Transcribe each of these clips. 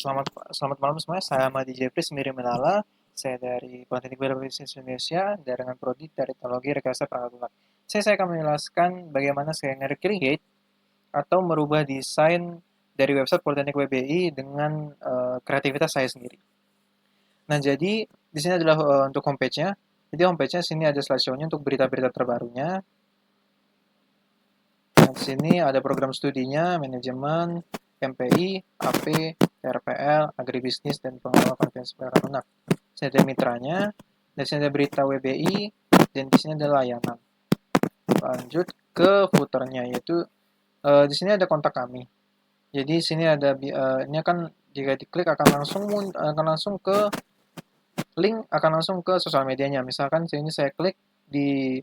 Selamat malam semuanya. Saya Madi Jepri Mirimelala. Saya dari Politeknik Biologi Bisnis Indonesia dengan prodi dari Teknologi Rekayasa Perangkat Lunak. Saya akan menjelaskan bagaimana saya nge-create atau merubah desain dari website Politeknik WBI dengan kreativitas saya sendiri. Nah, jadi di sini adalah untuk homepage-nya. Jadi homepage-nya sini ada slideshow-nya untuk berita-berita terbarunya. Nah, di sini ada program studinya, manajemen, MPI, AP, RPL, agribisnis, dan pengelola konvensi perangkat lunak. Di sini ada mitranya, di sini ada berita WBI, dan di sini ada layanan. Lanjut ke footernya, yaitu di sini ada kontak kami. Jadi di sini ada ini akan jika diklik akan langsung ke link akan langsung ke sosial medianya. Misalkan sini saya klik di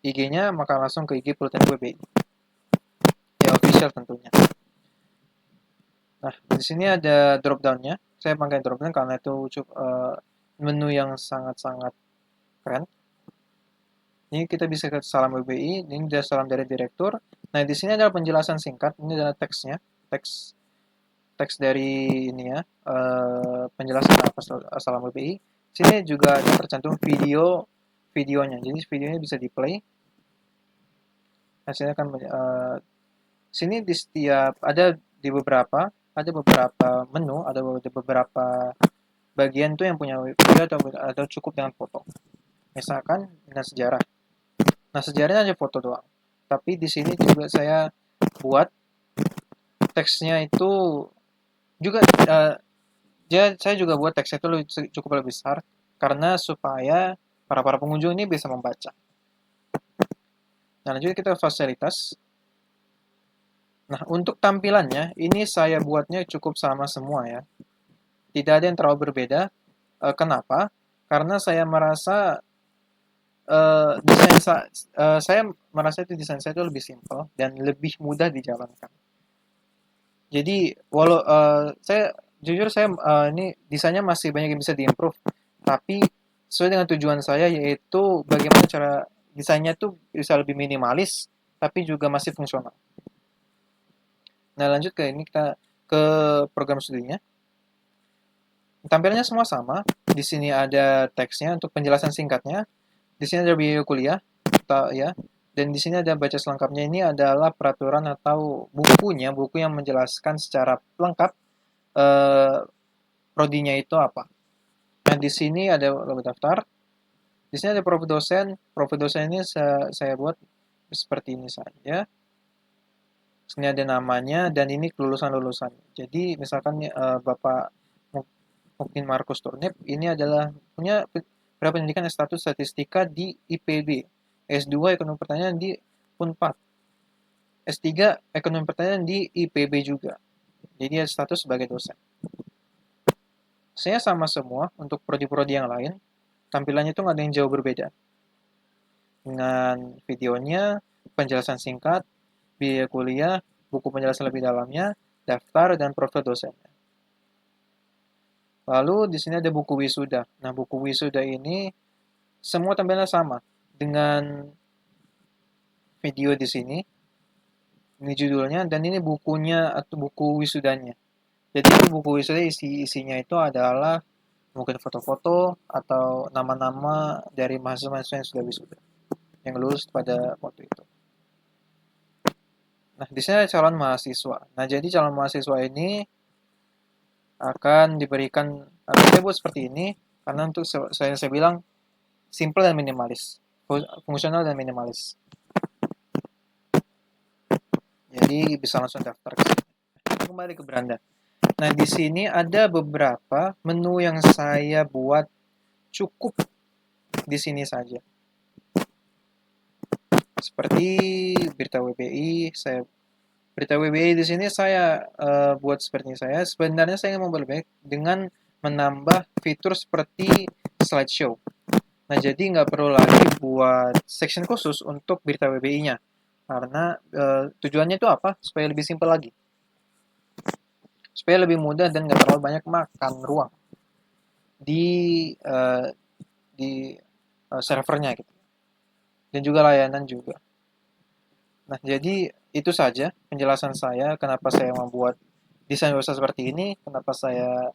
IG-nya maka langsung ke IG Politeknik WBI. Ya official tentunya. Nah, di sini ada drop down-nya. Saya pakai drop down karena itu menu yang sangat-sangat keren. Ini kita bisa ke salam WBI, ini ada salam dari direktur. Nah, di sini adalah penjelasan singkat, ini adalah teksnya, teks teks dari ini ya, penjelasan apa salam WBI. Sini juga ada tercantum videonya, jadi videonya bisa di play. Nah, sini akan sini di setiap ada beberapa menu, ada beberapa bagian tuh yang punya video atau cukup dengan foto. Misalkan dengan sejarah. Nah, sejarahnya aja foto doang. Tapi di sini juga saya buat teksnya itu juga saya juga buat teksnya itu cukup lebih besar karena supaya para pengunjung ini bisa membaca. Nah, lanjut kita fasilitas. Nah, untuk tampilannya ini saya buatnya cukup sama semua ya. Tidak ada yang terlalu berbeda. Kenapa? Karena saya merasa saya merasa itu desain saya itu lebih simpel dan lebih mudah dijalankan. Jadi walau saya jujur saya ini desainnya masih banyak yang bisa diimprove, tapi sesuai dengan tujuan saya yaitu bagaimana cara desainnya itu bisa lebih minimalis tapi juga masih fungsional. Nah, lanjut ke ini kita ke program studinya. Tampilannya semua sama. Di sini ada teksnya untuk penjelasan singkatnya. Di sini ada biaya kuliah, ya. Dan di sini ada baca selengkapnya ini adalah peraturan atau buku yang menjelaskan secara lengkap eh, prodinya itu apa. Nah, di sini ada logo daftar. Di sini ada profil dosen. Profil dosen ini saya buat seperti ini saja. Sini ada namanya dan ini kelulusan-lulusan. Jadi misalkan Bapak mungkin Markus Turnip ini adalah punya pendidikan status statistika di IPB, S2 ekonomi pertanian di Unpad, S3 ekonomi pertanian di IPB juga. Jadi ada status sebagai dosen. Saya sama semua untuk prodi-prodi yang lain. Tampilannya itu nggak ada yang jauh berbeda. Dengan videonya, penjelasan singkat, biaya kuliah, buku penjelasan lebih dalamnya, daftar, dan profil dosennya. Lalu di sini ada buku wisuda. Nah, buku wisuda ini semua tampilannya sama dengan video di sini. Ini judulnya dan ini bukunya atau buku wisudanya. Jadi buku wisuda isinya itu adalah mungkin foto-foto atau nama-nama dari mahasiswa-mahasiswa yang sudah wisuda, yang lulus pada waktu itu. Nah, di sini ada calon mahasiswa. Nah, jadi calon mahasiswa ini akan diberikan, saya buat seperti ini karena untuk saya bilang simple dan minimalis, fungsional dan minimalis. Jadi bisa langsung daftar ke sini. Kembali ke beranda. Nah, di sini ada beberapa menu yang saya buat cukup di sini saja. Seperti berita WBI, berita WBI di sini saya buat seperti ini. Sebenarnya saya ingin memperbaiki dengan menambah fitur seperti slideshow. Nah, jadi nggak perlu lagi buat section khusus untuk berita WBI-nya. Karena tujuannya itu apa? Supaya lebih simpel lagi. Supaya lebih mudah dan nggak terlalu banyak makan ruang di uh, servernya gitu. Dan juga layanan juga. Nah, jadi itu saja penjelasan saya kenapa saya membuat desain website seperti ini, kenapa saya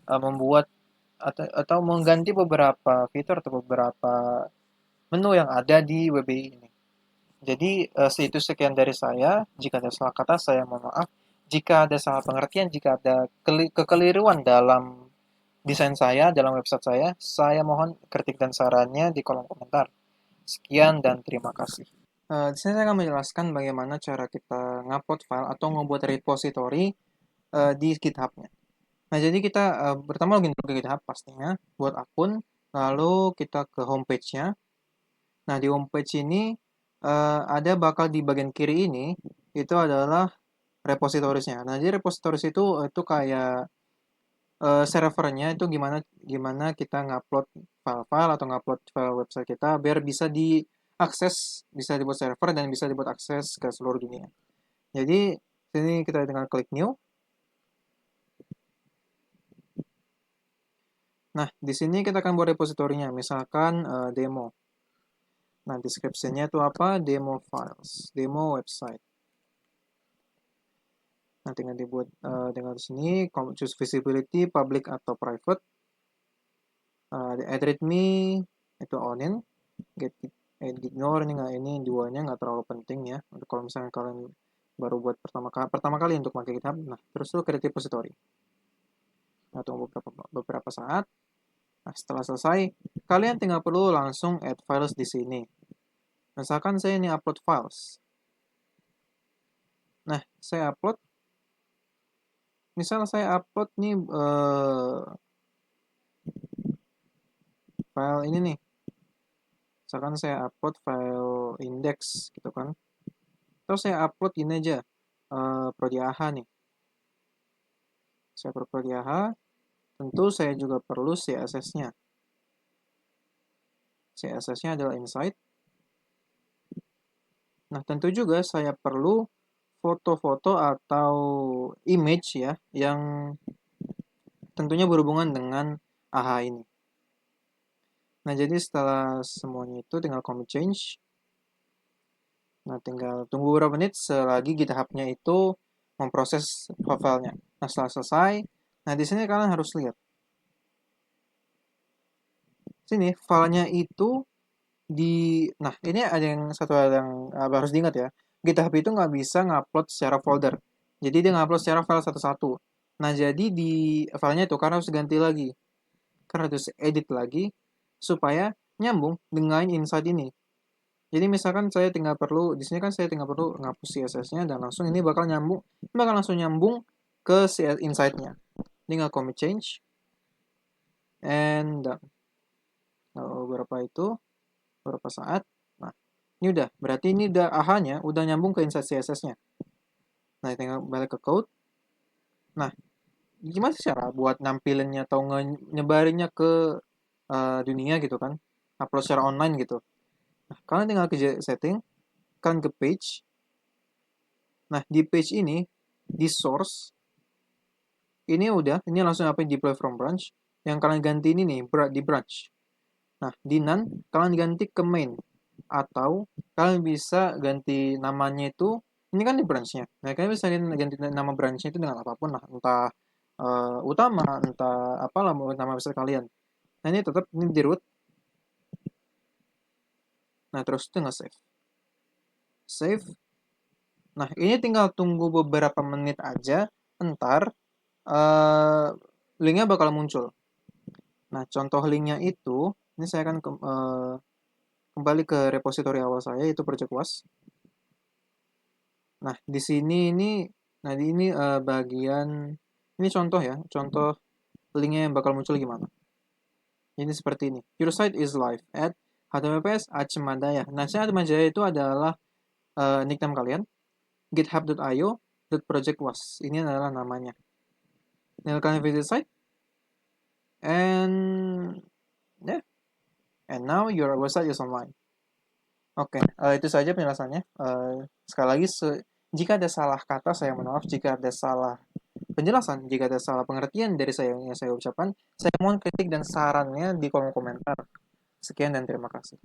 membuat atau mengganti beberapa fitur atau beberapa menu yang ada di WBI ini. Jadi itu sekian dari saya. Jika ada salah kata, saya mohon maaf. Jika ada salah pengertian, jika ada kekeliruan dalam desain saya, dalam website saya mohon kritik dan sarannya di kolom komentar. Sekian dan terima kasih. Di sini saya akan menjelaskan bagaimana cara kita ngupload file atau membuat repository di GitHub-nya. Nah, jadi kita pertama login ke GitHub pastinya, buat akun, lalu kita ke homepage-nya. Nah, di homepage ini ada bakal di bagian kiri ini, itu adalah repositories-nya. Nah, jadi repositories itu kayak servernya itu gimana gimana kita ngupload file-file atau ngupload file website kita biar bisa diakses, bisa dibuat server dan bisa dibuat akses ke seluruh dunia. Jadi, sini kita tinggal klik new. Nah, di sini kita akan buat repositorinya, misalkan demo. Nah, description-nya itu apa? Demo files, demo website. Nah, tinggal dibuat tinggal di sini, choose visibility, public atau private. Add readme itu onin, get ignore ini duanya nggak terlalu penting ya. Untuk kalau misalnya kalian baru buat pertama kali untuk pakai GitHub. Nah, terus tuh create repository. Nah, tunggu beberapa saat. Nah, setelah selesai, kalian tinggal perlu langsung add files di sini. Misalkan saya ini upload files. Nah, saya upload. Misal saya upload nih file ini nih. Misalkan saya upload file index gitu kan. Terus saya upload ini aja, Prodiaha nih. Saya upload Prodiaha. Tentu saya juga perlu CSS-nya. CSS-nya adalah insight. Nah, tentu juga saya perlu foto-foto atau image ya, yang tentunya berhubungan dengan AHA ini. Nah, jadi setelah semuanya itu tinggal commit change. Nah, tinggal tunggu beberapa menit selagi GitHub-nya itu memproses filenya. Nah, setelah selesai, nah di sini kalian harus lihat. Sini filenya itu nah ini ada satu hal yang harus diingat ya. GitHub itu nggak bisa ngupload secara folder. Jadi dia ngupload secara file satu-satu. Nah, jadi di filenya itu karena harus ganti lagi. Karena harus edit lagi supaya nyambung dengan insight ini. Jadi misalkan saya tinggal perlu, di sini kan saya tinggal perlu ngapus CSS-nya dan langsung ini bakal langsung nyambung ke insight-nya. Tinggal commit change and done. Beberapa saat. Nah, ini udah, berarti ini udah AHA-nya udah nyambung ke insight CSS-nya. Nah, tinggal balik ke code. Nah, gimana sih cara buat nampilinnya atau nyebarinnya ke dunia gitu kan? Upload secara online gitu. Nah, kalian tinggal ke setting, kalian ke page. Nah, di page ini, di source, ini langsung apa deploy from branch. Yang kalian ganti ini nih, di branch. Nah, di none, kalian ganti ke main. Atau, kalian bisa ganti namanya itu, ini kan di branch-nya. Nah, kalian bisa ganti nama branch-nya itu dengan apapun lah. Entah utama, entah apalah nama besar kalian. Nah, ini tetap ini di root. Nah, terus itu nge-save. Save. Nah, ini tinggal tunggu beberapa menit aja. Ntar, linknya bakal muncul. Nah, contoh linknya itu, ini saya akan kembali ke repositori awal saya, yaitu Project Was. Nah, di sini ini bagian, ini contoh ya, contoh linknya yang bakal muncul gimana. Ini seperti ini. Your site is live at https @acmadaya. Nah, @acmadaya itu adalah nickname kalian. github.io/projectwas. Ini adalah namanya. Tinggal kalian visit site. And yeah. And now your website is online. Oke, itu saja penjelasannya. Sekali lagi, jika ada salah kata, saya mohon maaf. Jika ada salah penjelasan, jika ada salah pengertian dari saya yang saya ucapkan, saya mohon kritik dan sarannya di kolom komentar. Sekian dan terima kasih.